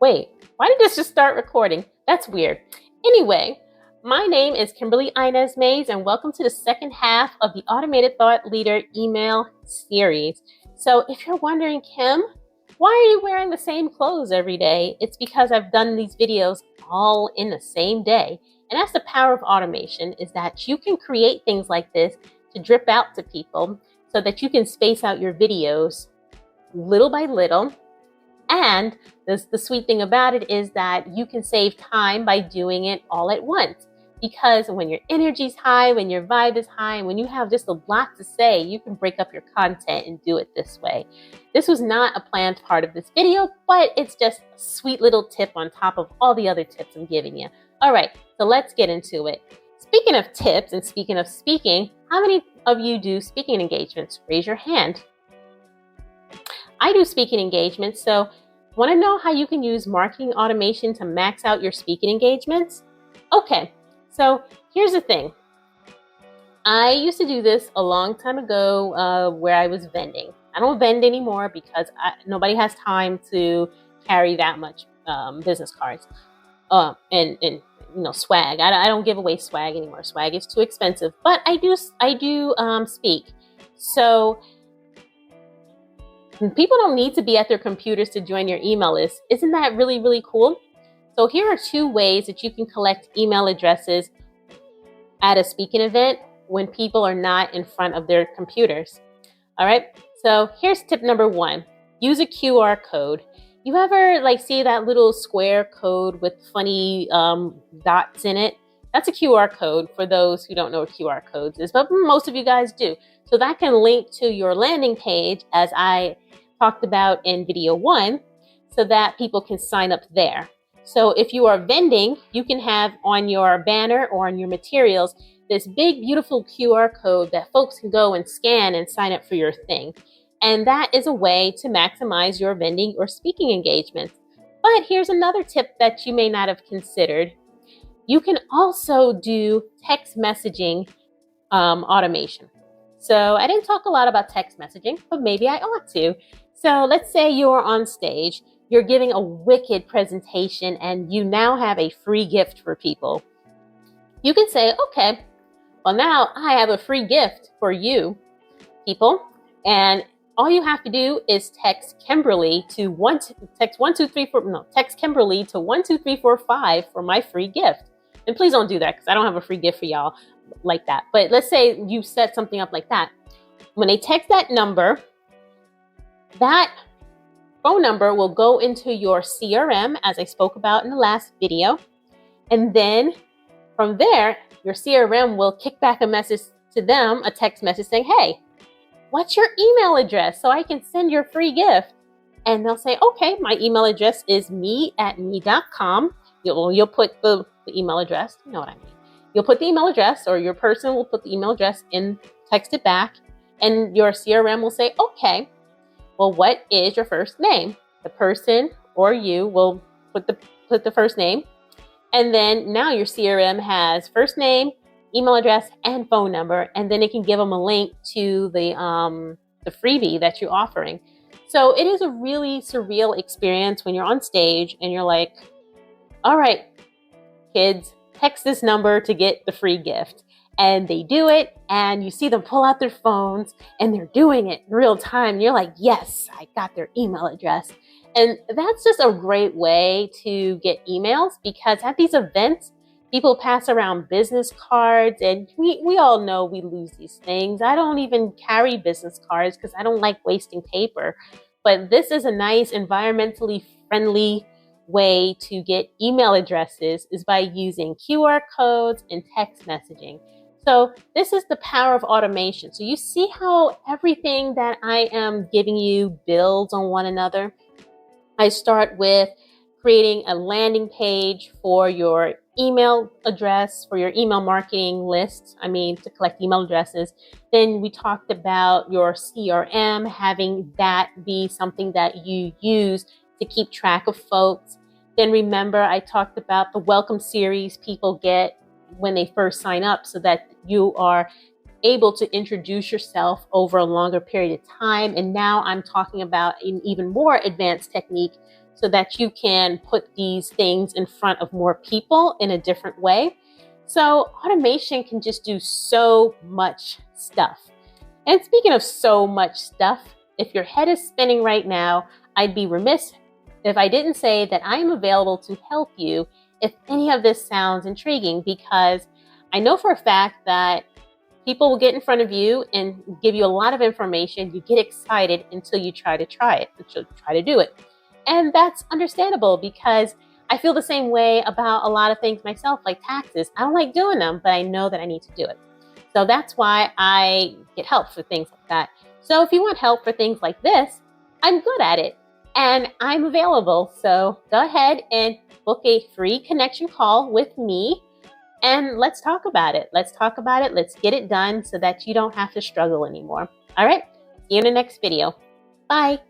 Wait, why did this just start recording? That's weird. Anyway, my name is Kimberly Inez and welcome to the second half of the Automated Thought Leader email series. So if you're wondering, Kim, why are you wearing the same clothes every day? It's because I've done these videos all in the same day. And that's the power of automation, is that you can create things like this to drip out to people so that you can space out your videos little by little. And the sweet thing about it is that you can save time by doing it all at once. Because when your energy's high, when your vibe is high, and when you have just a lot to say, you can break up your content and do it this way. This was not a planned part of this video, but it's just a sweet little tip on top of all the other tips I'm giving you. All right, so let's get into it. Speaking of tips and speaking of speaking, how many of you do speaking engagements? Raise your hand. I do speaking engagements, so want to know how you can use marketing automation to max out your speaking engagements? Okay, so here's the thing. I used to do this a long time ago where I was vending. I don't vend anymore because nobody has time to carry that much business cards and swag. I don't give away swag anymore. Swag is too expensive, but I do speak. So people don't need to be at their computers to join your email list. Isn't that really, really cool? So here are 2 ways that you can collect email addresses at a speaking event when people are not in front of their computers. All right, so here's tip number 1. Use a QR code. You ever see that little square code with funny dots in it? That's a QR code for those who don't know what QR codes is, but most of you guys do. So that can link to your landing page, as I talked about in video 1, so that people can sign up there. So if you are vending, you can have on your banner or on your materials this big, beautiful QR code that folks can go and scan and sign up for your thing. And that is a way to maximize your vending or speaking engagements. But here's another tip that you may not have considered. You can also do text messaging automation. So I didn't talk a lot about text messaging, but maybe I ought to. So let's say you're on stage, you're giving a wicked presentation, and you now have a free gift for people. You can say, okay, well, now I have a free gift for you, people. And all you have to do is text Kimberly to text Kimberly to 12345 for my free gift. And please don't do that, because I don't have a free gift for y'all like that. But let's say you set something up like that. When they text that number, that phone number will go into your CRM, as I spoke about in the last video. And then from there, your CRM will kick back a message to them, a text message saying, hey, what's your email address so I can send your free gift? And they'll say, okay, my email address is me@me.com. You'll put the email address, you know what I mean. You'll put the email address, or your person will put the email address and text it back. And your CRM will say, okay, well, what is your first name? The person or you will put the first name. And then now your CRM has first name, email address, and phone number. And then it can give them a link to the freebie that you're offering. So it is a really surreal experience when you're on stage and you're like, all right, kids, text this number to get the free gift. And they do it, and you see them pull out their phones, and they're doing it in real time. And you're like, yes, I got their email address. And that's just a great way to get emails, because at these events, people pass around business cards, and we all know we lose these things. I don't even carry business cards because I don't like wasting paper. But this is a nice, environmentally friendly way to get email addresses, is by using QR codes and text messaging. So this is the power of automation. So you see how everything that I am giving you builds on one another. I start with creating a landing page for your email address, for your email marketing list. To collect email addresses. Then we talked about your CRM, having that be something that you use to keep track of folks. Then remember, I talked about the welcome series people get when they first sign up, so that you are able to introduce yourself over a longer period of time. And now I'm talking about an even more advanced technique so that you can put these things in front of more people in a different way. So automation can just do so much stuff. And speaking of so much stuff, if your head is spinning right now, I'd be remiss if I didn't say that I am available to help you if any of this sounds intriguing, because I know for a fact that people will get in front of you and give you a lot of information. You get excited until you try to do it. And that's understandable, because I feel the same way about a lot of things myself, like taxes. I don't like doing them, but I know that I need to do it. So that's why I get help for things like that. So if you want help for things like this, I'm good at it and I'm available. So go ahead and book a free connection call with me and let's talk about it. Let's get it done so that you don't have to struggle anymore. All right, see you in the next video. Bye.